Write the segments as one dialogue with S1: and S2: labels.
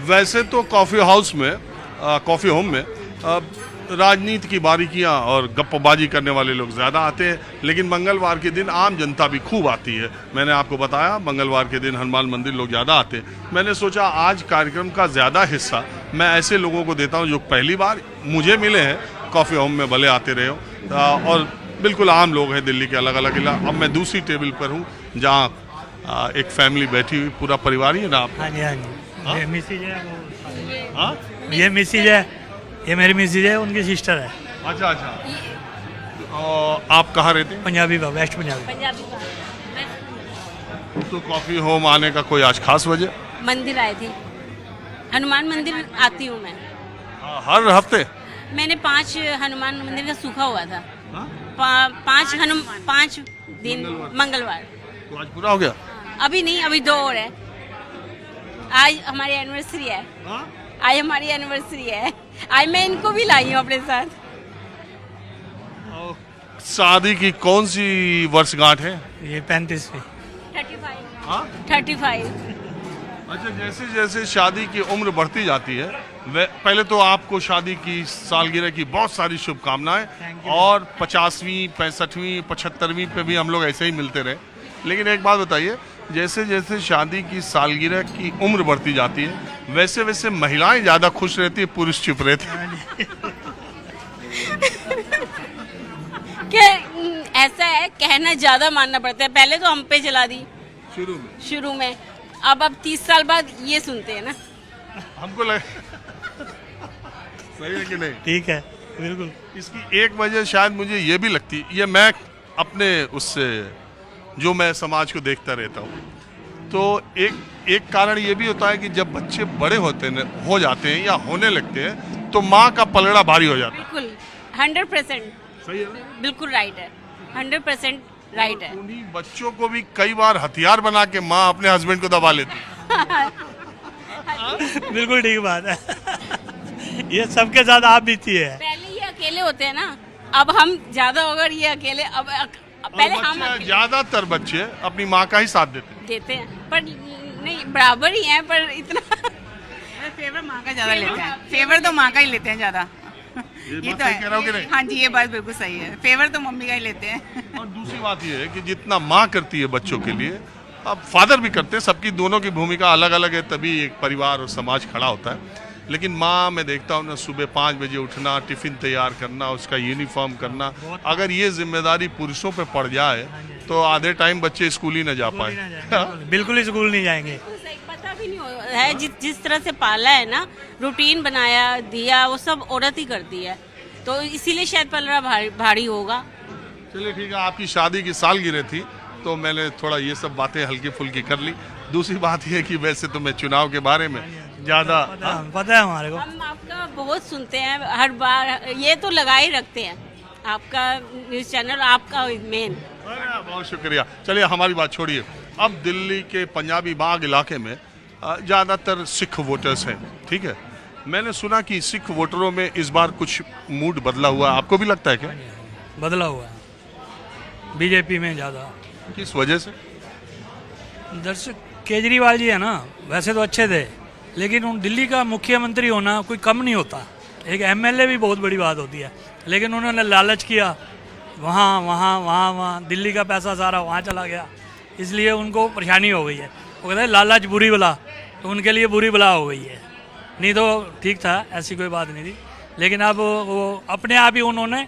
S1: वैसे तो coffee house में कॉफ़ी होम में राजनीति की बारीकियां और गप्पबाजी करने वाले लोग ज़्यादा आते हैं, लेकिन मंगलवार के दिन आम जनता भी खूब आती है। मैंने आपको बताया मंगलवार के दिन हनुमान मंदिर लोग ज़्यादा आते हैं। मैंने सोचा आज कार्यक्रम का ज़्यादा हिस्सा मैं ऐसे लोगों को देता हूं जो पहली बार मुझे मिले हैं कॉफ़ी होम में, भले आते रहे हो, और बिल्कुल आम लोग हैं दिल्ली के अलग अलग इलाके। अब मैं दूसरी टेबल पर हूँ जहाँ एक फैमिली बैठी हुई, पूरा परिवार ही है ना आप?
S2: हाँ जी, हाँ जी। ये मिसिज है, वो
S1: हाँ,
S2: ये मिसिज है, ये मेरी मिसिज है, उनकी सिस्टर है।
S1: अच्छा अच्छा। और आप कहाँ रहते हैं?
S2: पंजाबी का, वेस्ट पंजाबी।
S3: पंजाबी
S1: तो कॉफ़ी होम आने का कोई आज खास वजह?
S3: मंदिर आए थे, हनुमान मंदिर आती हूँ मैं।
S1: हर हफ्ते?
S3: मैंने 5 हनुमान मंदिर का सूखा हुआ था।
S1: हाँ?
S3: 5 दिन मंगलवार।
S1: तो आज पूरा हो गया?
S3: अभी नहीं, अभी 2 और है। आज हमारी एनिवर्सरी है।
S1: हाँ?
S3: आज हमारी एनिवर्सरी है। आज मैं इनको भी लाई हूँ अपने साथ।
S1: शादी की कौन सी वर्षगांठ है?
S2: ये 35वीं।
S3: 35।
S1: हाँ?
S3: 35।
S1: अच्छा, जैसे जैसे शादी की उम्र बढ़ती जाती है, पहले तो आपको शादी की सालगिरह की बहुत सारी शुभकामनाएं, और 50वीं 65वीं 75वीं पे भी हम लोग ऐसे ही मिलते रहे। लेकिन एक बात बताइए, जैसे जैसे शादी की सालगिरह की उम्र बढ़ती जाती है वैसे वैसे महिलाएं ज़्यादा खुश रहती है, पुरुष चुप रहते हैं।
S3: क्या ऐसा है, कहना ज्यादा मानना पड़ता है। पहले तो हम पे चला दी शुरू में, अब 30 साल बाद ये सुनते हैं ना।
S1: हमको लगे सही है कि नहीं?
S2: ठीक है, बिल्कुल।
S1: इसकी एक वजह शायद मुझे ये भी लगती है, ये मैं अपने उससे जो मैं समाज को देखता रहता हूँ, तो एक कारण ये भी होता है कि जब बच्चे बड़े हो जाते हैं या होने लगते हैं तो माँ का पलड़ा भारी हो जाता है।
S3: बिल्कुल 100%
S1: सही है ना?
S3: बिल्कुल राइट है, 100% राइट है।
S1: उन्हीं बच्चों को भी कई बार हथियार बना के माँ अपने हस्बैंड को दबा लेती है।
S2: बिल्कुल ठीक बात है। ये सबके साथ आप बीती है।
S3: पहले ये अकेले होते हैं ना, अब हम ज्यादा अगर ये अकेले, अब पहले हम अकेले
S1: ज्यादातर बच्चे अपनी माँ का ही साथ देते हैं।
S3: पर नहीं, बराबर ही हैं, पर इतना
S4: फेवर माँ का ज्यादा लेते हैं। फेवर तो माँ का ही लेते हैं ज्यादा।
S1: ये बात
S4: तो
S1: सही कह रहा हूँ कि नहीं?
S4: हाँ जी, ये बात बिल्कुल सही है। फेवर तो मम्मी का ही लेते हैं।
S1: और दूसरी बात ये है कि जितना माँ करती है बच्चों के लिए, अब फादर भी करते हैं, सबकी दोनों की भूमिका अलग अलग है, तभी एक परिवार और समाज खड़ा होता है। लेकिन माँ, मैं देखता हूँ ना, सुबह 5 बजे उठना, टिफिन तैयार करना, उसका यूनिफॉर्म करना, अगर ये जिम्मेदारी पुरुषों पे पड़ जाए तो आधे टाइम बच्चे स्कूल ही न जा पाए।
S2: बिल्कुल स्कूल नहीं जाएंगे।
S3: पता भी नहीं है। जिस तरह से पाला है ना, रूटीन बनाया दिया, वो सब औरत ही करती है, तो इसीलिए शायद पलड़ा भारी होगा।
S1: चलिए ठीक है, आपकी शादी की सालगिरह थी तो मैंने थोड़ा ये सब बातें हल्की फुल्की कर ली। दूसरी बात ये कि वैसे तो मैं चुनाव के बारे में ज़्यादा
S2: पता है हमारे को।
S3: हम आपका बहुत सुनते हैं हर बार, ये तो लगा ही रखते हैं आपका न्यूज़ चैनल, आपका मेन।
S1: बहुत शुक्रिया। चलिए हमारी बात छोड़िए, अब दिल्ली के पंजाबी बाग इलाके में ज़्यादातर सिख वोटर्स हैं, ठीक है? मैंने सुना कि सिख वोटरों में इस बार कुछ मूड बदला हुआ है, आपको भी लगता है क्या?
S2: बदला हुआ है बीजेपी में ज़्यादा।
S1: किस वजह से?
S2: दर्शक केजरीवाल जी है ना, वैसे तो अच्छे थे, लेकिन उन दिल्ली का मुख्यमंत्री होना कोई कम नहीं होता। एक एमएलए भी बहुत बड़ी बात होती है, लेकिन उन्होंने लालच किया, वहाँ दिल्ली का पैसा सारा वहाँ चला गया, इसलिए उनको परेशानी हो गई है। वो कहते हैं लालच बुरी बला, तो उनके लिए बुरी बला हो गई है। नहीं तो ठीक था, ऐसी कोई बात नहीं थी, लेकिन अब वो अपने आप ही उन्होंने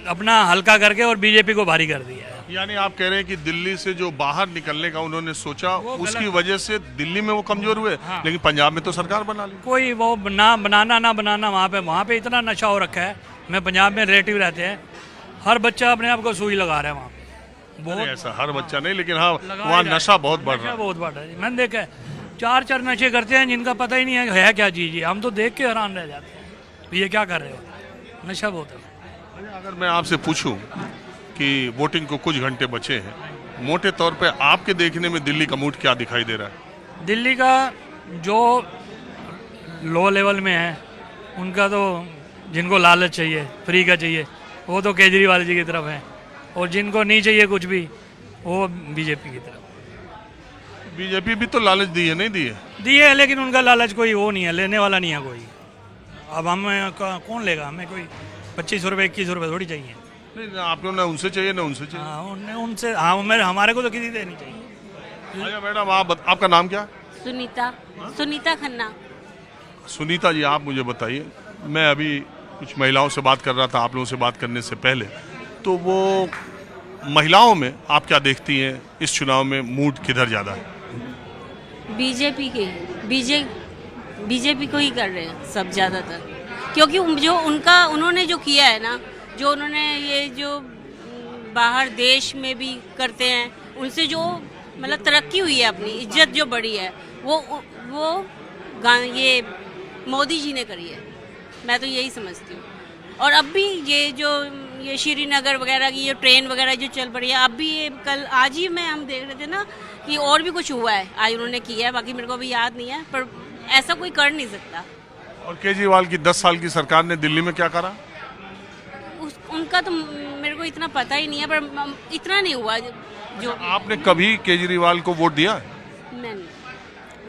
S2: अपना हल्का करके और बीजेपी को भारी कर दिया है।
S1: यानी आप कह रहे हैं कि दिल्ली से जो बाहर निकलने का उन्होंने सोचा, उसकी वजह से दिल्ली में वो कमजोर हुए।
S2: हाँ।
S1: लेकिन पंजाब में तो सरकार बना ली।
S2: कोई वो ना बनाना वहाँ पे इतना नशा हो रखा है। मैं पंजाब में रिलेटिव रहते हैं, हर बच्चा अपने आप को सुई लगा रहा है वहाँ।
S1: बहुत ऐसा हर बच्चा नहीं, लेकिन हाँ वहाँ नशा बहुत बढ़ रहा है।
S2: बहुत बढ़ रहा है। मैंने देखा है 4 नशे करते हैं जिनका पता ही नहीं है क्या चीज़। हम तो देख के हैरान रह जाते हैं, ये क्या कर रहे हो, नशा बहुत है।
S1: अगर मैं आपसे पूछूं कि वोटिंग को कुछ घंटे बचे हैं, मोटे तौर पे आपके देखने में दिल्ली का मूड क्या दिखाई दे रहा है?
S2: दिल्ली का जो लो लेवल में है, उनका तो जिनको लालच चाहिए, फ्री का चाहिए, वो तो केजरीवाल जी की तरफ है, और जिनको नहीं चाहिए कुछ भी, वो बीजेपी की तरफ।
S1: बीजेपी भी तो लालच दी है, नहीं दी है?
S2: दिए है, लेकिन उनका लालच कोई वो नहीं है, लेने वाला नहीं है कोई। अब हमें कौन लेगा? हमें कोई 25 रुपये 21 रुपये थोड़ी चाहिए।
S1: नहीं ना, आपको ना उनसे चाहिए ना उनसे चाहिए।
S2: हाँ उनसे, हाँ हमारे को तो किसी देनी चाहिए।
S1: अच्छा मैडम, आपका नाम क्या?
S3: सुनीता, सुनीता खन्ना।
S1: सुनीता जी, आप मुझे बताइए, मैं अभी कुछ महिलाओं से बात कर रहा था आप लोगों से बात करने से पहले, तो वो महिलाओं में आप क्या देखती हैं इस चुनाव में मूड किधर ज़्यादा है?
S3: बीजेपी के, बीजेपी को ही कर रहे हैं सब ज़्यादातर, क्योंकि जो उन्होंने जो किया है ना, जो उन्होंने ये जो बाहर देश में भी करते हैं, उनसे जो मतलब तरक्की हुई है, अपनी इज्जत जो बढ़ी है, वो ये मोदी जी ने करी है। मैं तो यही समझती हूँ। और अब भी ये श्रीनगर वगैरह की ये ट्रेन वगैरह जो चल पड़ी है, अब भी ये कल आज ही में हम देख रहे थे ना कि और भी कुछ हुआ है, आज उन्होंने किया है, बाकी मेरे को अभी याद नहीं है, पर ऐसा कोई कर नहीं सकता।
S1: और केजरीवाल की 10 साल की सरकार ने दिल्ली में क्या करा?
S3: उनका तो मेरे को इतना पता ही नहीं है, पर इतना नहीं हुआ जो।
S1: आपने कभी केजरीवाल को वोट दिया है?
S3: नहीं,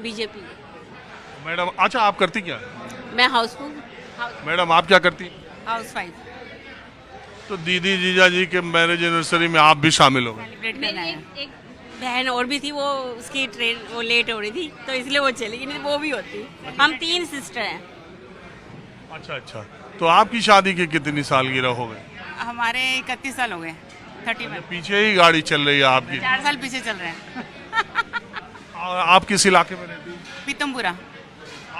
S3: बीजेपी।
S1: मैडम, अच्छा आप करती क्या है?
S3: मैं हाउसफुल।
S1: मैडम, आप क्या करती?
S4: हाउस वाइफ
S1: तो दीदी जीजा जी के मैरिज एनिवर्सरी में आप भी शामिल हो गए।
S4: सेलिब्रेट करना है।
S3: एक बहन और भी थी, वो उसकी ट्रेन वो लेट हो रही थी, तो इसलिए वो चली गई, नहीं वो भी होती। हम 3 सिस्टर हैं।
S1: अच्छा अच्छा, तो आपकी शादी की कितनी सालगिरह हो गई?
S4: हमारे 31 साल हो गए, 31।
S1: पीछे ही गाड़ी चल रही है आपकी।
S4: 4 साल पीछे चल रहे हैं।
S1: और आप किस इलाके में रहती हैं?
S4: पीतमपुरा।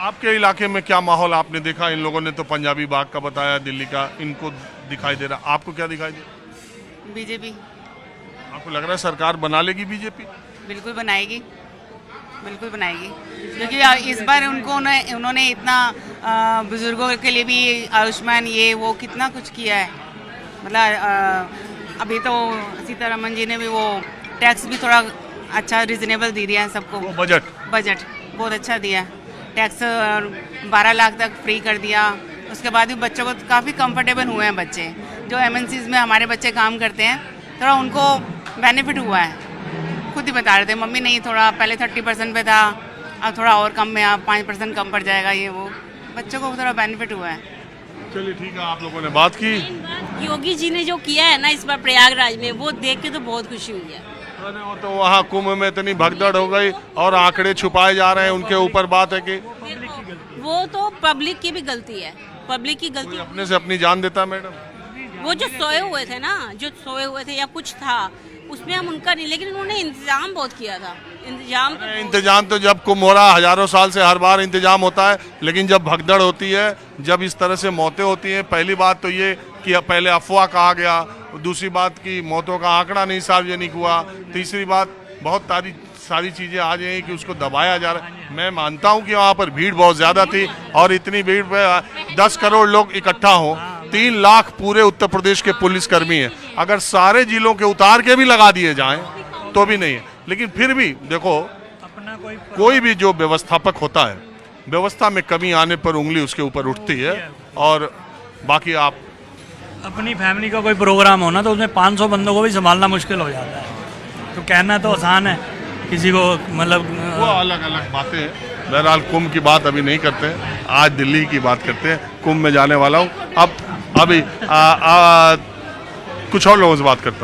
S1: आपके इलाके में क्या माहौल आपने देखा? इन लोगों ने तो पंजाबी बाग का बताया, दिल्ली का, इनको दिखाई दे रहा, आपको क्या दिखाई दे रहा?
S4: बीजेपी।
S1: आपको लग रहा है सरकार बना लेगी बीजेपी?
S4: बिल्कुल बनाएगी, बिल्कुल बनाएगी, क्योंकि इस बार उन्होंने इतना बुजुर्गों के लिए भी आयुष्मान ये वो कितना कुछ किया है। मतलब अभी तो सीतारमन जी ने भी वो टैक्स भी थोड़ा अच्छा रिजनेबल दे दिया है सबको।
S1: वो बजट
S4: बहुत अच्छा दिया, टैक्स 12 लाख तक फ्री कर दिया। उसके बाद भी बच्चों को काफ़ी कंफर्टेबल हुए हैं बच्चे, जो MNCs में हमारे बच्चे काम करते हैं, थोड़ा उनको बेनिफिट हुआ है। खुद ही बता रहे थे, मम्मी नहीं थोड़ा पहले 30% पे था, अब थोड़ा और कम में, अब 5% कम पड़ जाएगा, ये वो बच्चों को थोड़ा बेनिफिट हुआ है।
S1: चलिए ठीक है, आप लोगों ने बात की।
S3: योगी जी ने जो किया है ना इस बार प्रयागराज में, वो देख के तो बहुत खुशी हुई है।
S1: वो तो वहाँ कुंभ में इतनी भगदड़ हो गई और आंकड़े छुपाए जा रहे हैं, उनके ऊपर बात है कि
S3: वो तो पब्लिक की भी गलती है, पब्लिक की गलती।
S1: अपने से अपनी जान देता मैडम।
S3: वो जो सोए हुए थे ना, जो सोए हुए थे या कुछ था, उसमें हम उनका नहीं, लेकिन उन्होंने इंतजाम बहुत किया था।
S1: इंतजाम तो जब कुंभ हो रहा है, हजारों साल से हर बार इंतजाम होता है, लेकिन जब भगदड़ होती है, जब इस तरह से मौतें होती हैं, पहली बात तो ये कि पहले अफवाह कहा गया, दूसरी बात कि मौतों का आंकड़ा नहीं सार्वजनिक हुआ, तीसरी बात बहुत सारी चीज़ें आ जाएंगी कि उसको दबाया जा रहा है। मैं मानता हूं कि वहाँ पर भीड़ बहुत ज़्यादा थी, और इतनी भीड़ पे 10 करोड़ लोग इकट्ठा हों, 3 लाख पूरे उत्तर प्रदेश के पुलिसकर्मी हैं, अगर सारे जिलों के उतार के भी लगा दिए जाएं तो भी नहीं है। लेकिन फिर भी देखो,
S2: अपना
S1: कोई भी जो व्यवस्थापक होता है, व्यवस्था में कमी आने पर उंगली उसके ऊपर उठती है। और बाकी आप
S2: अपनी फैमिली का कोई प्रोग्राम हो ना, तो उसमें 500 बंदों को भी संभालना मुश्किल हो जाता है। तो कहना तो आसान है, किसी को मतलब
S1: वो अलग अलग बातें हैं। बहरहाल कुंभ की बात अभी नहीं करते हैं, आज दिल्ली की बात करते हैं। कुंभ में जाने वाला हूँ, अब अभी कुछ और लोगों से बात करता हूँ।